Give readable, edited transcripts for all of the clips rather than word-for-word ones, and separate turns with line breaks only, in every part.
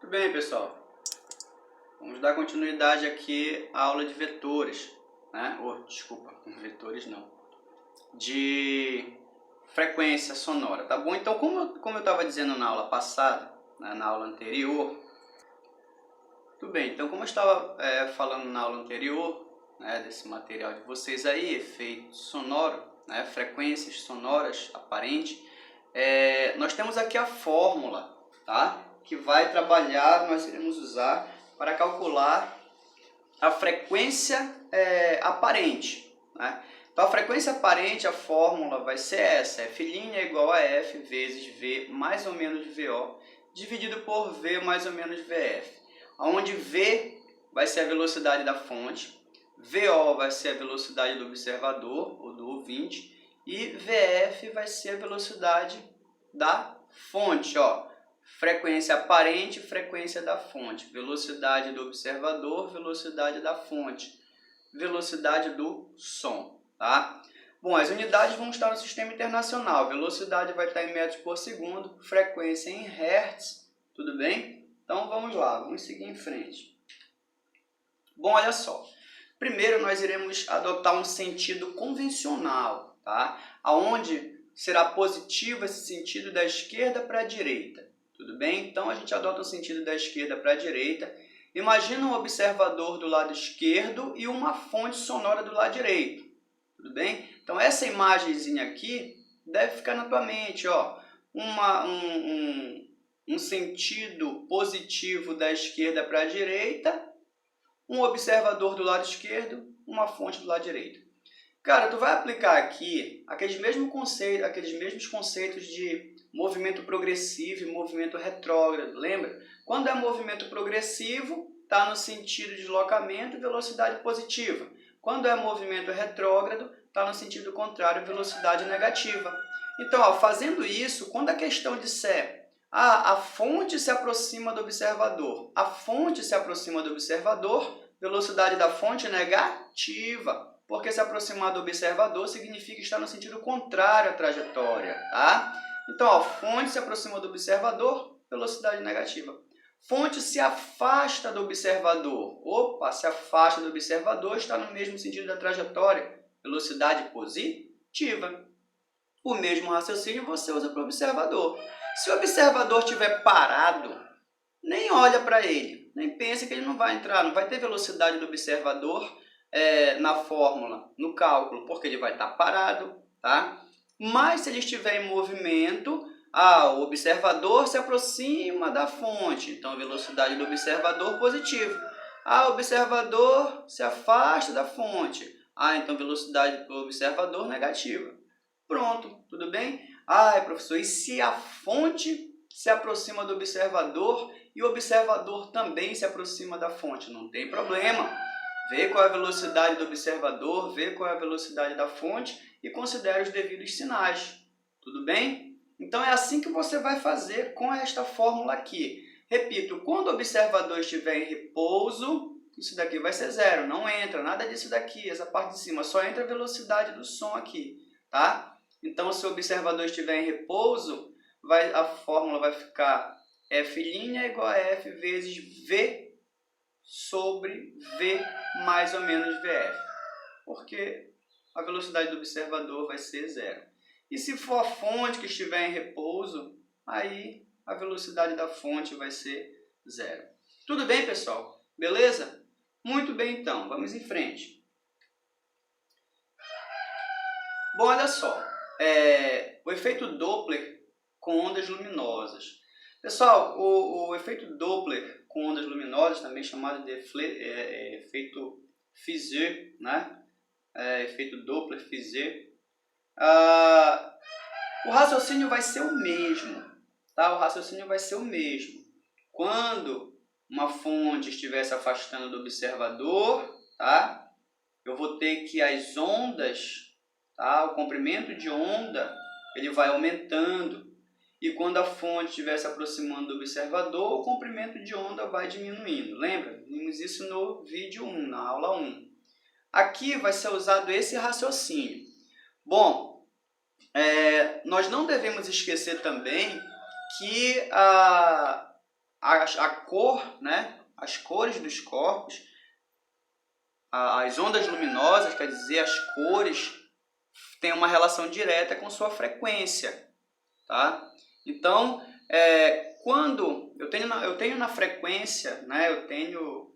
Tudo bem, pessoal? Vamos dar continuidade aqui à aula de vetores, né? Desculpa, vetores não. De frequência sonora, tá bom? Então, como eu estava dizendo na aula passada, né, na aula anterior, tudo bem, então como eu estava falando na aula anterior, né, desse material de vocês aí, efeito sonoro, né, frequências sonoras aparentes, nós temos aqui a fórmula, tá? Que vai trabalhar, nós iremos usar para calcular a frequência aparente, né? Então a frequência aparente, a fórmula vai ser essa, F' é igual a F vezes V mais ou menos VO, dividido por V mais ou menos VF, onde V vai ser a velocidade da fonte, VO vai ser a velocidade do observador, ou do ouvinte, e VF vai ser a velocidade da fonte, ó. Frequência aparente, frequência da fonte, velocidade do observador, velocidade da fonte, velocidade do som, tá? Bom, as unidades vão estar no sistema internacional, velocidade vai estar em metros por segundo, frequência em hertz, tudo bem? Então vamos lá, vamos seguir em frente. Bom, olha só, primeiro nós iremos adotar um sentido convencional, tá? Aonde será positivo esse sentido da esquerda para a direita. Tudo bem? Então a gente adota o sentido da esquerda para a direita. Imagina um observador do lado esquerdo e uma fonte sonora do lado direito. Tudo bem? Então essa imagenzinha aqui deve ficar na tua mente, ó. Um sentido positivo da esquerda para a direita, um observador do lado esquerdo, uma fonte do lado direito. Cara, tu vai aplicar aqui aqueles mesmos conceitos de movimento progressivo e movimento retrógrado, lembra? Quando é movimento progressivo, está no sentido de deslocamento e velocidade positiva. Quando é movimento retrógrado, está no sentido contrário, velocidade negativa. Então, ó, fazendo isso, quando a questão disser a fonte se aproxima do observador, a fonte se aproxima do observador, velocidade da fonte negativa. Porque se aproximar do observador significa estar no sentido contrário à trajetória, tá? Então, ó, fonte se aproxima do observador, velocidade negativa. Fonte se afasta do observador. Opa, se afasta do observador, está no mesmo sentido da trajetória, velocidade positiva. O mesmo raciocínio você usa para o observador. Se o observador estiver parado, nem olha para ele, nem pensa que ele não vai entrar, não vai ter velocidade do observador na fórmula, no cálculo, porque ele vai estar parado, tá? Mas se ele estiver em movimento, o observador se aproxima da fonte, então a velocidade do observador positiva. O observador se afasta da fonte, então velocidade do observador negativa. Pronto, tudo bem? Professor, e se a fonte se aproxima do observador e o observador também se aproxima da fonte? Não tem problema. Vê qual é a velocidade do observador, vê qual é a velocidade da fonte e considere os devidos sinais. Tudo bem? Então é assim que você vai fazer com esta fórmula aqui. Repito, quando o observador estiver em repouso, isso daqui vai ser zero, não entra nada disso daqui, essa parte de cima, só entra a velocidade do som aqui, tá? Então se o observador estiver em repouso, a fórmula vai ficar F' igual a F vezes V sobre V mais ou menos VF, porque a velocidade do observador vai ser zero. E se for a fonte que estiver em repouso, aí a velocidade da fonte vai ser zero. Tudo bem, pessoal? Beleza? Muito bem, então. Vamos em frente. Bom, olha só. O efeito Doppler com ondas luminosas. Pessoal, o efeito Doppler com ondas luminosas, também chamado de efeito Fizeau, né? Efeito Doppler-Fizeau. O raciocínio vai ser o mesmo, tá? O raciocínio vai ser o mesmo. Quando uma fonte estiver se afastando do observador, tá? Eu vou ter que as ondas, tá? O comprimento de onda, ele vai aumentando. E quando a fonte estiver se aproximando do observador, o comprimento de onda vai diminuindo. Lembra? Vimos isso no vídeo 1, na aula 1. Aqui vai ser usado esse raciocínio. Bom, nós não devemos esquecer também que a cor, né? As cores dos corpos, as ondas luminosas, quer dizer, as cores, têm uma relação direta com sua frequência, tá? Então, quando eu tenho na frequência, né? Eu tenho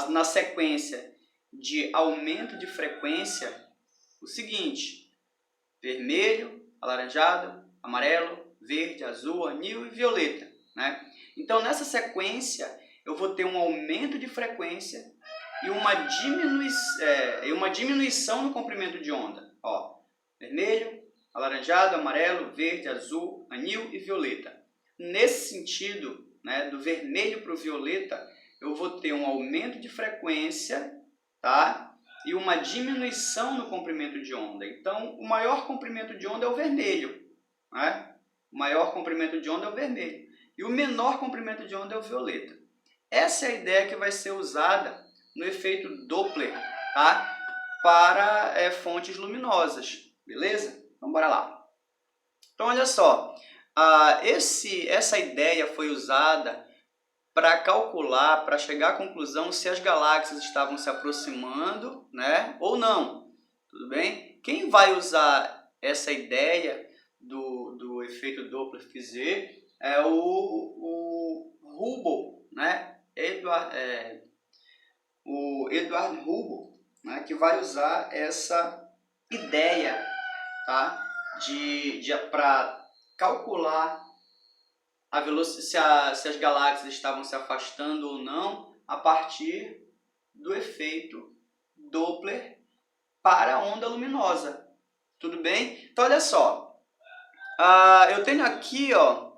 na sequência de aumento de frequência o seguinte: vermelho, alaranjado, amarelo, verde, azul, anil e violeta, né? Então, nessa sequência, eu vou ter um aumento de frequência e uma diminuição no comprimento de onda. Ó, vermelho, alaranjado, amarelo, verde, azul, anil e violeta. Nesse sentido, né, do vermelho para o violeta, eu vou ter um aumento de frequência, tá? E uma diminuição no comprimento de onda. Então, o maior comprimento de onda é o vermelho, né? O maior comprimento de onda é o vermelho. E o menor comprimento de onda é o violeta. Essa é a ideia que vai ser usada no efeito Doppler, tá? Para fontes luminosas, beleza? Então, bora lá. Então, olha só. Essa ideia foi usada para calcular, para chegar à conclusão se as galáxias estavam se aproximando, né, ou não. Tudo bem? Quem vai usar essa ideia do efeito Doppler-Fizeau é o Hubble, né? O Edward Hubble, né, que vai usar essa ideia, tá, para calcular a velocidade, se as galáxias estavam se afastando ou não a partir do efeito Doppler para a onda luminosa. Tudo bem? Então, olha só. Eu tenho aqui, ó,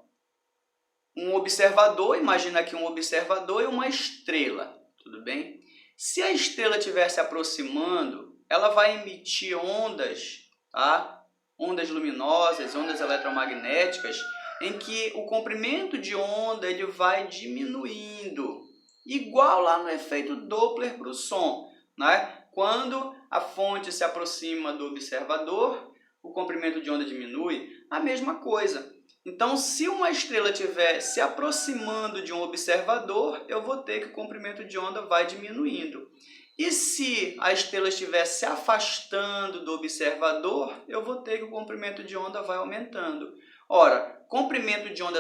um observador. Imagina aqui um observador e uma estrela. Tudo bem? Se a estrela estiver se aproximando, ela vai emitir ondas, tá? Ondas luminosas, ondas eletromagnéticas, em que o comprimento de onda ele vai diminuindo, igual lá no efeito Doppler para o som, né? Quando a fonte se aproxima do observador, o comprimento de onda diminui, a mesma coisa. Então, se uma estrela estiver se aproximando de um observador, eu vou ter que o comprimento de onda vai diminuindo. E se a estrela estiver se afastando do observador, eu vou ter que o comprimento de onda vai aumentando. Ora, comprimento de onda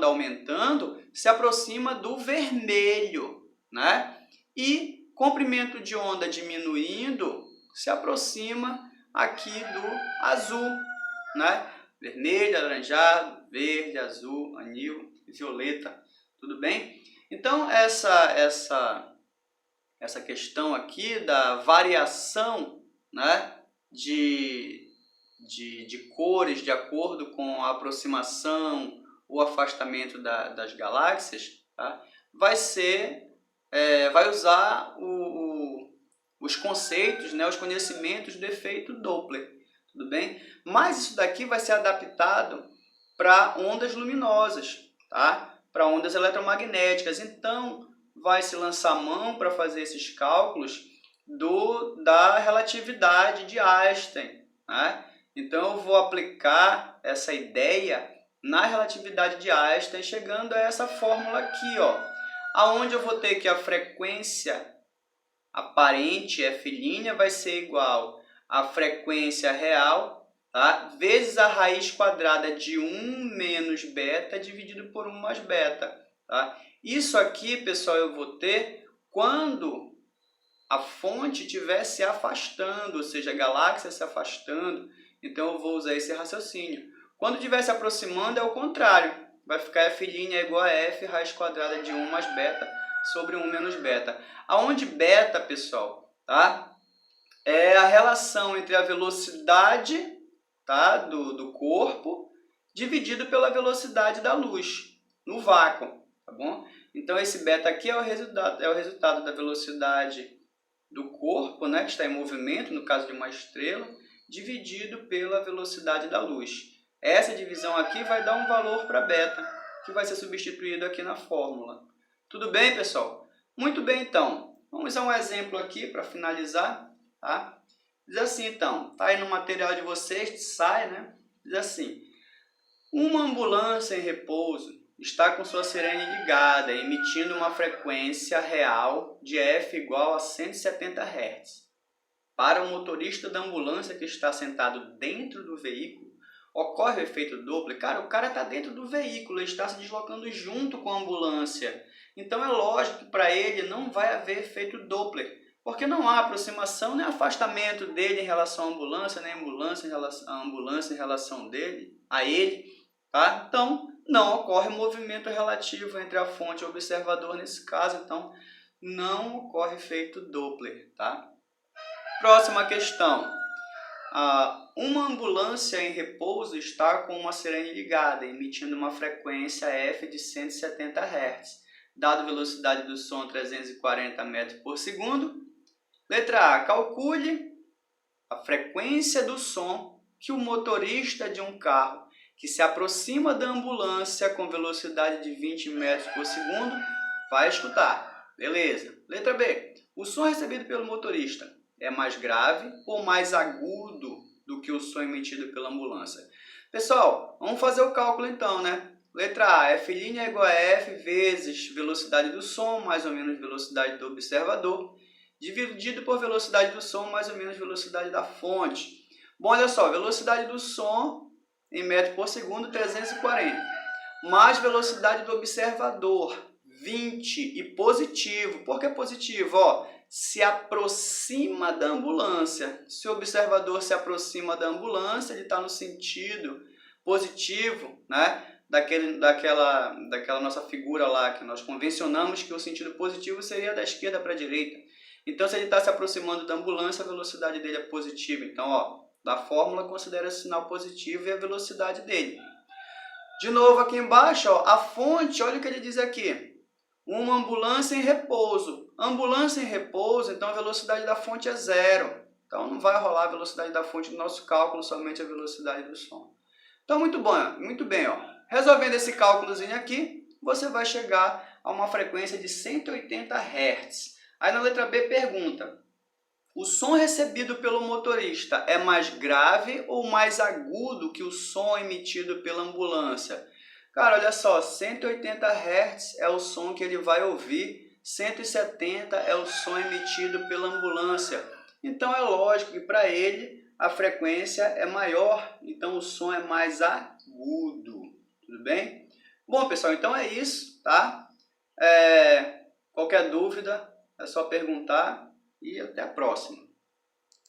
aumentando se aproxima do vermelho, né? E comprimento de onda diminuindo se aproxima aqui do azul, né? Vermelho, alaranjado, verde, azul, anil e violeta. Tudo bem? Então, essa questão aqui da variação, né, de cores de acordo com a aproximação ou afastamento das galáxias, tá, vai usar os conceitos, né, os conhecimentos do efeito Doppler. Tudo bem? Mas isso daqui vai ser adaptado para ondas luminosas, tá? Para ondas eletromagnéticas. Então, vai se lançar mão para fazer esses cálculos da relatividade de Einstein, né? Então, eu vou aplicar essa ideia na relatividade de Einstein, chegando a essa fórmula aqui, ó, aonde eu vou ter que a frequência aparente, F' vai ser igual à frequência real, tá, vezes a raiz quadrada de 1 menos beta dividido por 1 mais beta. Tá? Isso aqui, pessoal, eu vou ter quando a fonte estiver se afastando, ou seja, a galáxia se afastando. Então, eu vou usar esse raciocínio. Quando estiver se aproximando, é o contrário. Vai ficar F' igual a F raiz quadrada de 1 mais beta sobre 1 menos beta. Aonde beta, pessoal, tá, é a relação entre a velocidade, tá, do corpo dividido pela velocidade da luz no vácuo. Tá bom? Então, esse beta aqui é o resultado da velocidade do corpo, né, que está em movimento, no caso de uma estrela, dividido pela velocidade da luz. Essa divisão aqui vai dar um valor para beta, que vai ser substituído aqui na fórmula. Tudo bem, pessoal? Muito bem, então. Vamos a um exemplo aqui para finalizar. Tá? Diz assim, então, está aí no material de vocês, sai, né? Diz assim: uma ambulância em repouso está com sua sirene ligada, emitindo uma frequência real de F igual a 170 Hz. Para o motorista da ambulância que está sentado dentro do veículo, ocorre o efeito Doppler. Cara, o cara está dentro do veículo, ele está se deslocando junto com a ambulância. Então é lógico que para ele não vai haver efeito Doppler, porque não há aproximação nem afastamento dele em relação à ambulância, nem a ambulância em relação dele a ele. Tá? Então não ocorre movimento relativo entre a fonte e o observador nesse caso. Então não ocorre efeito Doppler. Tá? Próxima questão. Uma ambulância em repouso está com uma sirene ligada, emitindo uma frequência F de 170 Hz. Dado a velocidade do som 340 metros por segundo. Letra A. Calcule a frequência do som que o motorista de um carro que se aproxima da ambulância com velocidade de 20 metros por segundo vai escutar. Beleza. Letra B. O som recebido pelo motorista é mais grave ou mais agudo do que o som emitido pela ambulância? Pessoal, vamos fazer o cálculo então, né? Letra A, F' é igual a F vezes velocidade do som, mais ou menos velocidade do observador, dividido por velocidade do som, mais ou menos velocidade da fonte. Bom, olha só, velocidade do som em metros por segundo, 340, mais velocidade do observador, 20, e positivo. Por que positivo? Ó, se aproxima da ambulância. Se o observador se aproxima da ambulância, ele está no sentido positivo, né? Daquela nossa figura lá, que nós convencionamos que o sentido positivo seria da esquerda para a direita. Então, se ele está se aproximando da ambulância, a velocidade dele é positiva. Então, ó, da fórmula, considera o sinal positivo e a velocidade dele. De novo, aqui embaixo, ó, a fonte, olha o que ele diz aqui. Uma ambulância em repouso. Ambulância em repouso, então a velocidade da fonte é 0. Então não vai rolar a velocidade da fonte no nosso cálculo, somente a velocidade do som. Então muito bem, ó. Resolvendo esse cálculozinho aqui, você vai chegar a uma frequência de 180 Hz. Aí na letra B pergunta: o som recebido pelo motorista é mais grave ou mais agudo que o som emitido pela ambulância? Cara, olha só, 180 Hz é o som que ele vai ouvir, 170 é o som emitido pela ambulância. Então é lógico que para ele a frequência é maior, então o som é mais agudo. Tudo bem? Bom, pessoal, então é isso, tá? Qualquer dúvida é só perguntar e até a próxima.